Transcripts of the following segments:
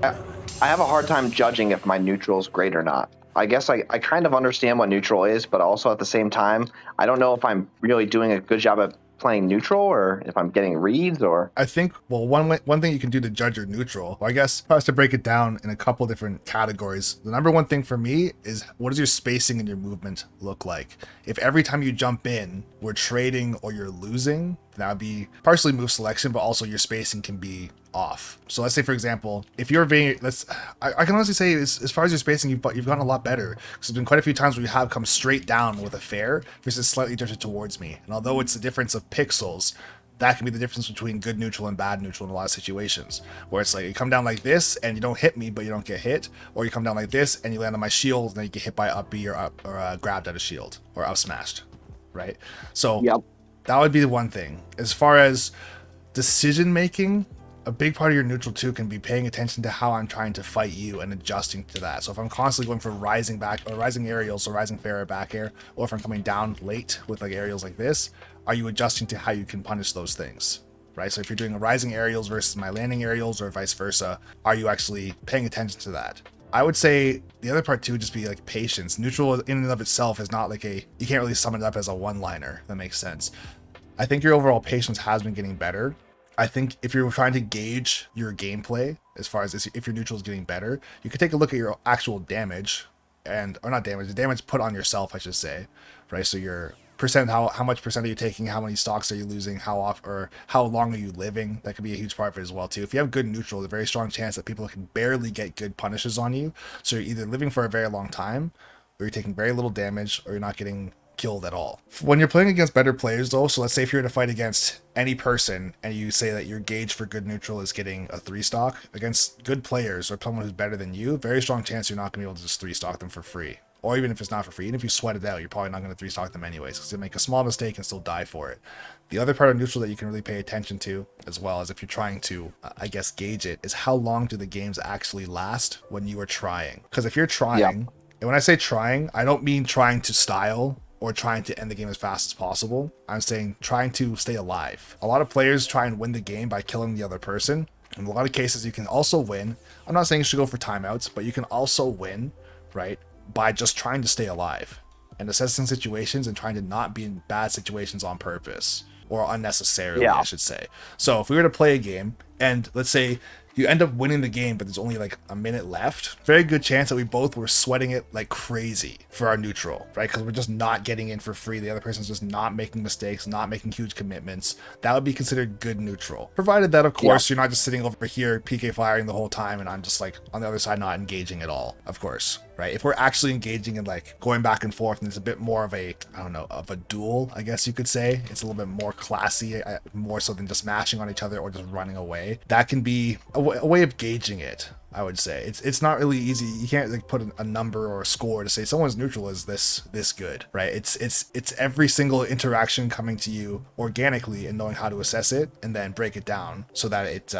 I have a hard time judging if my neutral is great or not. I guess I kind of understand what neutral is, but also at the same time, I don't know if I'm really doing a good job at playing neutral or if I'm getting reads or. I think, well, one thing you can do to judge your neutral, well, I guess if I was to break it down in a couple different categories, the number one thing for me is what does your spacing and your movement look like? If every time you jump in, we're trading or you're losing, that would be partially move selection, but also your spacing can be off. So let's say, for example, if you're being, I can honestly say as far as your spacing, you've gotten a lot better, because there's been quite a few times where you have come straight down with a fair versus slightly drifted towards me. And although it's the difference of pixels, that can be the difference between good neutral and bad neutral in a lot of situations, where it's like you come down like this and you don't hit me, but you don't get hit, or you come down like this and you land on my shield and then you get hit by up B or grabbed out of shield or up smashed, right? So Yep. that would be the one thing. As far as decision making, a big part of your neutral too can be paying attention to how I'm trying to fight you and adjusting to that. So if I'm constantly going for rising back or rising aerials or rising fair or back air, or if I'm coming down late with like aerials like this, are you adjusting to how you can punish those things? Right? So if you're doing a rising aerials versus my landing aerials or vice versa, are you actually paying attention to that? I would say the other part too would just be like patience. Neutral in and of itself is not like you can't really sum it up as a one-liner. That makes sense. I think your overall patience has been getting better. I think if you're trying to gauge your gameplay, as far as if your neutral is getting better, you could take a look at your actual damage or not damage, the damage put on yourself, I should say, right? So your percent, how much percent are you taking? How many stocks are you losing? How off or how long are you living? That could be a huge part of it as well too. If you have good neutral, there's a very strong chance that people can barely get good punishes on you. So you're either living for a very long time, or you're taking very little damage, or you're not getting killed at all. When you're playing against better players though, so let's say if you're to fight against any person and you say that your gauge for good neutral is getting a 3-stock against good players or someone who's better than you, very strong chance you're not going to be able to just 3-stock them for free. Or even if it's not for free, even if you sweat it out, you're probably not going to 3-stock them anyways, because you'll make a small mistake and still die for it. The other part of neutral that you can really pay attention to, as well as if you're trying to, I guess, gauge it, is how long do the games actually last when you are trying? Because if you're trying, and when I say trying, I don't mean trying to style or trying to end the game as fast as possible. I'm saying trying to stay alive. A lot of players try and win the game by killing the other person. In a lot of cases, you can also win. I'm not saying you should go for timeouts, but you can also win, right, by just trying to stay alive and assessing situations and trying to not be in bad situations on purpose or unnecessarily, I should say. So if we were to play a game and let's say you end up winning the game, but there's only like a minute left, very good chance that we both were sweating it like crazy for our neutral, right? Because we're just not getting in for free. The other person's just not making mistakes, not making huge commitments. That would be considered good neutral. Provided that, of course, you're not just sitting over here PK firing the whole time and I'm just like on the other side not engaging at all, of course. Right? If we're actually engaging in like going back and forth and it's a bit more of a, I don't know, of a duel, I guess you could say, it's a little bit more classy, more so than just mashing on each other or just running away. That can be a way of gauging it, I would say. It's not really easy. You can't like put a number or a score to say someone's neutral is this good, right? It's every single interaction coming to you organically and knowing how to assess it and then break it down so that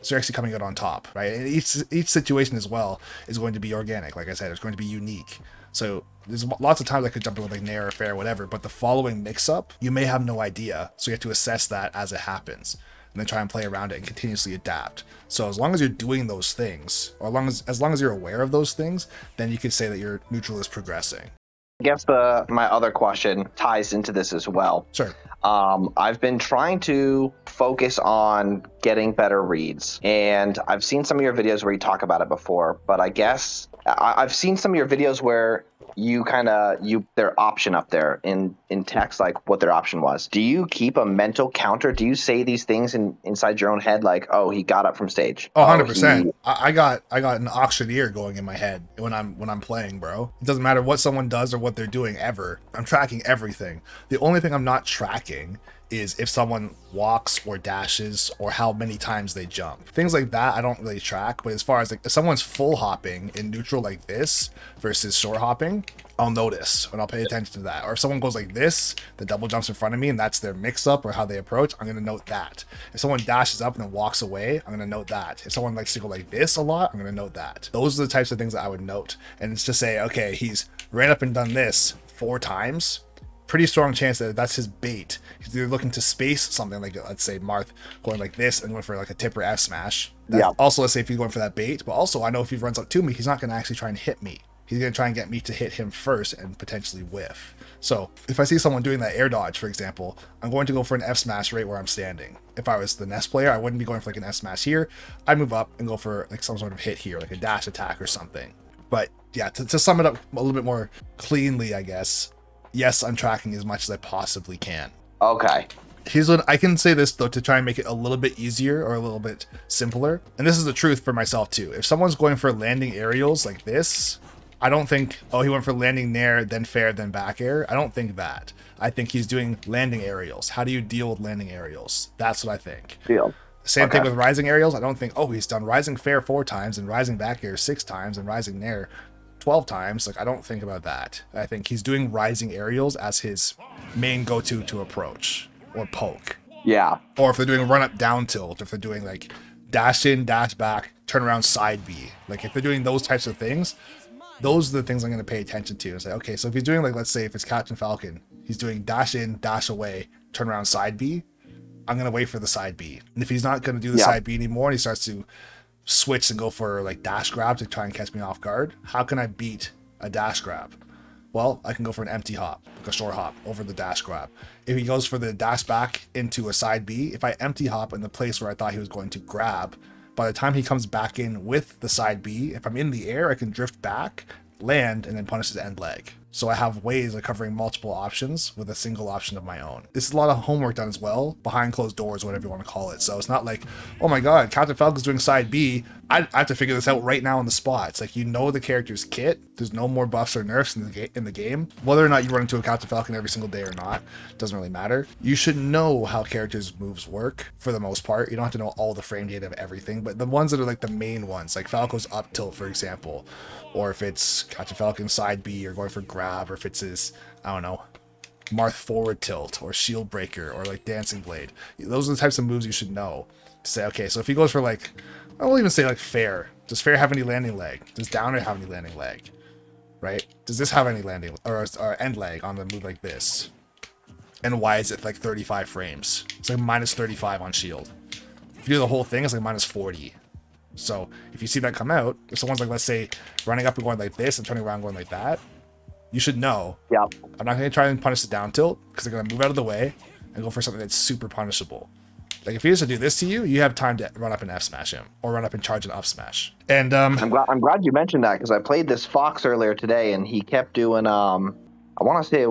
so you're actually coming out on top, right? And each situation as well is going to be organic. Like I said, it's going to be unique. So there's lots of times I could jump in with like nair or fair or whatever, but the following mix-up, you may have no idea. So you have to assess that as it happens and then try and play around it and continuously adapt. So as long as you're doing those things, or as long as you're aware of those things, then you could say that your neutral is progressing. I guess my other question ties into this as well. Sure. I've been trying to focus on getting better reads, and I've seen some of your videos where you talk about it before, but I guess I've seen some of your videos where you their option up there in text, like what their option was. Do you keep a mental counter? Do you say these things inside your own head, like, oh, he got up from stage? Oh, 100%. I got an auctioneer going in my head when I'm playing, bro. It doesn't matter what someone does or what they're doing ever. I'm tracking everything. The only thing I'm not tracking is if someone walks or dashes or how many times they jump. Things like that I don't really track, but as far as like if someone's full hopping in neutral like this versus short hopping, I'll notice and I'll pay attention to that. Or if someone goes like this, the double jumps in front of me and that's their mix up or how they approach, I'm gonna note that. If someone dashes up and then walks away, I'm gonna note that. If someone likes to go like this a lot, I'm gonna note that. Those are the types of things that I would note. And it's to say, okay, he's ran up and done this 4 times. Pretty strong chance that that's his bait. He's either looking to space something like, let's say Marth going like this and went for like a tip or F smash, Yeah. Also, let's say if he's going for that bait, but also I know if he runs up to me, he's not going to actually try and hit me. He's going to try and get me to hit him first and potentially whiff. So if I see someone doing that air dodge, for example, I'm going to go for an F smash right where I'm standing. If I was the Nest player, I wouldn't be going for like an F smash here. I'd move up and go for like some sort of hit here, like a dash attack or something. But yeah, to sum it up a little bit more cleanly, I guess, yes, I'm tracking as much as I possibly can. Okay. Here's what I can say this though, to try and make it a little bit easier or a little bit simpler. And this is the truth for myself too. If someone's going for landing aerials like this, I don't think, oh, he went for landing nair, then fair, then back air. I don't think that. I think he's doing landing aerials. How do you deal with landing aerials? That's what I think. Deal. Same thing with rising aerials. I don't think, oh, he's done rising fair 4 times and rising back air 6 times and rising nair 12 times. Like, I don't think about that. I think he's doing rising aerials as his main go-to to approach or poke. Yeah. Or if they're doing run up down tilt, if they're doing like dash in, dash back, turn around side B. Like if they're doing those types of things, those are the things I'm going to pay attention to and say, okay, so if he's doing like, let's say if it's Captain Falcon, he's doing dash in, dash away, turn around side B, I'm going to wait for the side B. And if he's not going to do the side B anymore and he starts to switch and go for like dash grab to try and catch me off guard, how can I beat a dash grab? Well, I can go for an empty hop, like a short hop over the dash grab. If he goes for the dash back into a side B, if I empty hop in the place where I thought he was going to grab, by the time he comes back in with the side B, if I'm in the air, I can drift back, land, and then punish his end leg. So I have ways of covering multiple options with a single option of my own. This is a lot of homework done as well, behind closed doors, whatever you want to call it. So it's not like, oh my god, Captain Falcon's doing side B. I have to figure this out right now on the spot. It's like, you know the character's kit. There's no more buffs or nerfs in the game. Whether or not you run into a Captain Falcon every single day or not, doesn't really matter. You should know how characters' moves work for the most part. You don't have to know all the frame data of everything, but the ones that are like the main ones, like Falco's up tilt, for example, or if it's Captain Falcon side B or going for grab, or if it's his, I don't know, Marth forward tilt or shield breaker or like dancing blade. Those are the types of moves you should know to say, okay, so if he goes for like, I won't even say like fair. Does fair have any landing leg? Does downer have any landing leg? Right? Does this have any landing or end leg on the move like this? And why is it like 35 frames? It's like minus 35 on shield. If you do the whole thing, it's like minus 40. So if you see that come out, if someone's like, let's say, running up and going like this and turning around going like that, you should know. Yeah. I'm not going to try and punish the down tilt because they're going to move out of the way and go for something that's super punishable. Like if he used to do this to you, you have time to run up and F smash him or run up and charge an up smash. And I'm glad you mentioned that because I played this Fox earlier today and he kept doing I want to say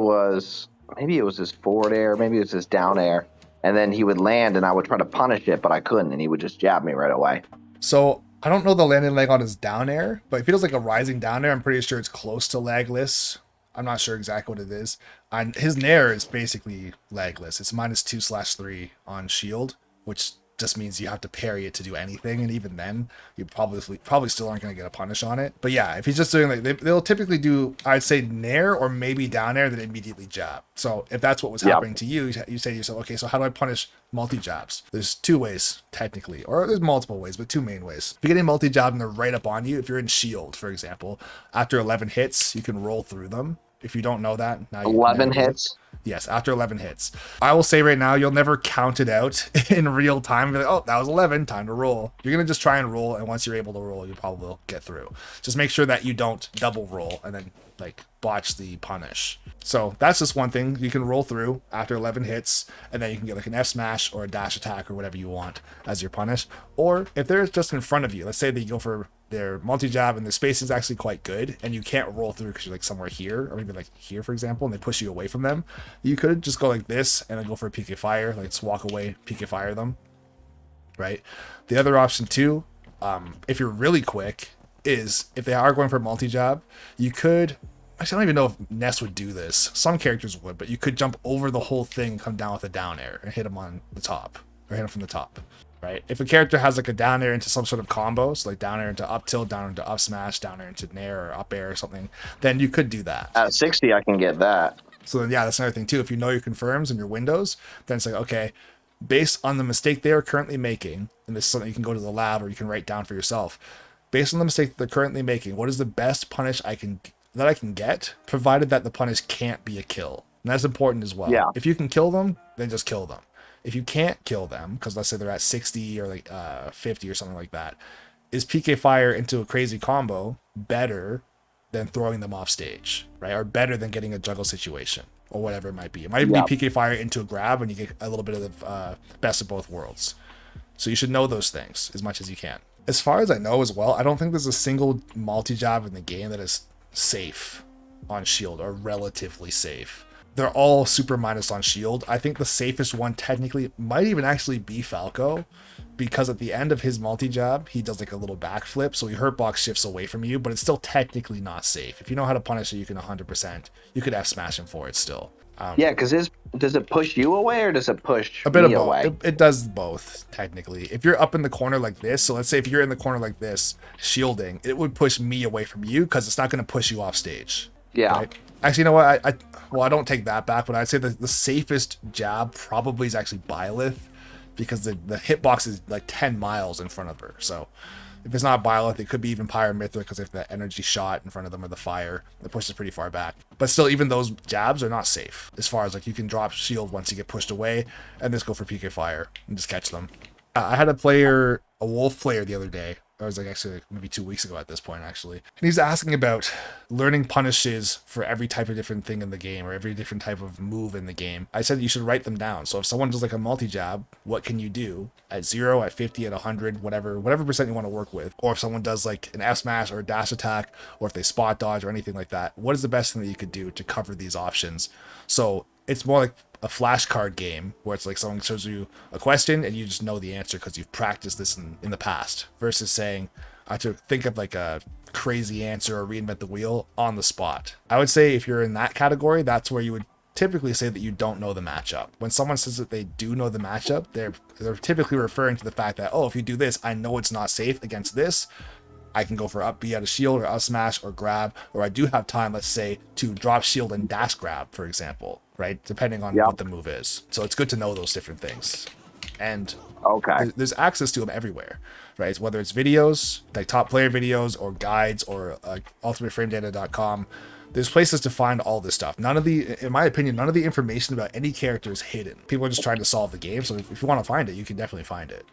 maybe it was his forward air, maybe it was his down air, and then he would land and I would try to punish it, but I couldn't, and he would just jab me right away. So I don't know the landing leg on his down air, but if he does like a rising down air, I'm pretty sure it's close to legless. I'm not sure exactly what it is. And his nair is basically legless. It's -2/3 on shield, which just means you have to parry it to do anything. And even then, you probably still aren't going to get a punish on it. But yeah, if he's just doing like, they'll typically do, I'd say nair or maybe down air, then immediately jab. So if that's what was happening to you, you say to yourself, okay, so how do I punish multi-jabs? There's 2 ways technically, or there's multiple ways, but 2 main ways. If you're getting multi-jab and they're right up on you, if you're in shield, for example, after 11 hits, you can roll through them. If you don't know that, now 11 hits? Yes, after 11 hits. I will say right now, you'll never count it out in real time. Be like, oh, that was 11, time to roll. You're going to just try and roll, and once you're able to roll, you probably will get through. Just make sure that you don't double roll and then like botch the punish. So that's just one thing. You can roll through after 11 hits, and then you can get like an F smash or a dash attack or whatever you want as your punish. Or if they're just in front of you, let's say that you go for their multi-jab and the space is actually quite good and you can't roll through because you're like somewhere here or maybe like here, for example, and they push you away from them, you could just go like this and then go for a PK fire, like just walk away, PK fire them, right? The other option too, if you're really quick, is if they are going for multi-jab, you could, actually I don't even know if Ness would do this, some characters would, but you could jump over the whole thing and come down with a down air and hit him on the top, or hit him from the top. Right? If a character has like a down air into some sort of combo, so like down air into up tilt, down into up smash, down air into nair or up air or something, then you could do that. At 60, I can get that. So then, yeah, that's another thing too. If you know your confirms and your windows, then it's like, okay, based on the mistake they are currently making, and this is something you can go to the lab or you can write down for yourself, based on the mistake that they're currently making, what is the best punish I can get, provided that the punish can't be a kill. And that's important as well. Yeah. If you can kill them, then just kill them. if you can't kill them, because let's say they're at 60 or like 50 or something like that, is PK Fire into a crazy combo better than throwing them off stage, right? Or better than getting a juggle situation or whatever it might be. It might even be PK Fire into a grab and you get a little bit of the best of both worlds. So you should know those things as much as you can. As far as I know as well, I don't think there's a single multi-jab in the game that is safe on shield or relatively safe. They're all super minus on shield. I think the safest one technically might even actually be Falco, because at the end of his multi-jab, he does like a little backflip, so he hurt box shifts away from you, but it's still technically not safe. If you know how to punish it, you can 100%. You could F smash him for it still. Yeah, because does it push you away or does it push a bit of me both? away? It does both, technically. If you're up in the corner like this, so let's say if you're in the corner like this, shielding, it would push me away from you because it's not going to push you off stage. Yeah. Right? Actually, you know what? I don't take that back, but I'd say the safest jab probably is actually Byleth, because the hitbox is like 10 miles in front of her. So if it's not Byleth, it could be even Pyramithra, because if the energy shot in front of them or the fire, it pushes pretty far back. But still, even those jabs are not safe, as far as like you can drop shield once you get pushed away and just go for PK Fire and just catch them. I had a Wolf player the other day. I was like actually maybe 2 weeks ago at this point, actually. And he's asking about learning punishes for every type of different thing in the game, or every different type of move in the game. I said you should write them down. So if someone does like a multi-jab, what can you do at 0, at 50, at 100, whatever percent you want to work with? Or if someone does like an F smash or a dash attack, or if they spot dodge or anything like that, what is the best thing that you could do to cover these options? So it's more like a flashcard game where it's like someone shows you a question and you just know the answer because you've practiced this in the past, versus saying I have to think of like a crazy answer or reinvent the wheel on the spot. I would say if you're in that category, that's where you would typically say that you don't know the matchup. When someone says that they do know the matchup, they're typically referring to the fact that, oh, if you do this, I know it's not safe against this. I can go for up B out of shield, or up smash, or grab, or I do have time, let's say, to drop shield and dash grab, for example, right? Depending on what the move is. So it's good to know those different things. And there's access to them everywhere, right? Whether it's videos, like top player videos, or guides, or ultimateframedata.com. There's places to find all this stuff. In my opinion, none of the information about any character is hidden. People are just trying to solve the game. So if you want to find it, you can definitely find it.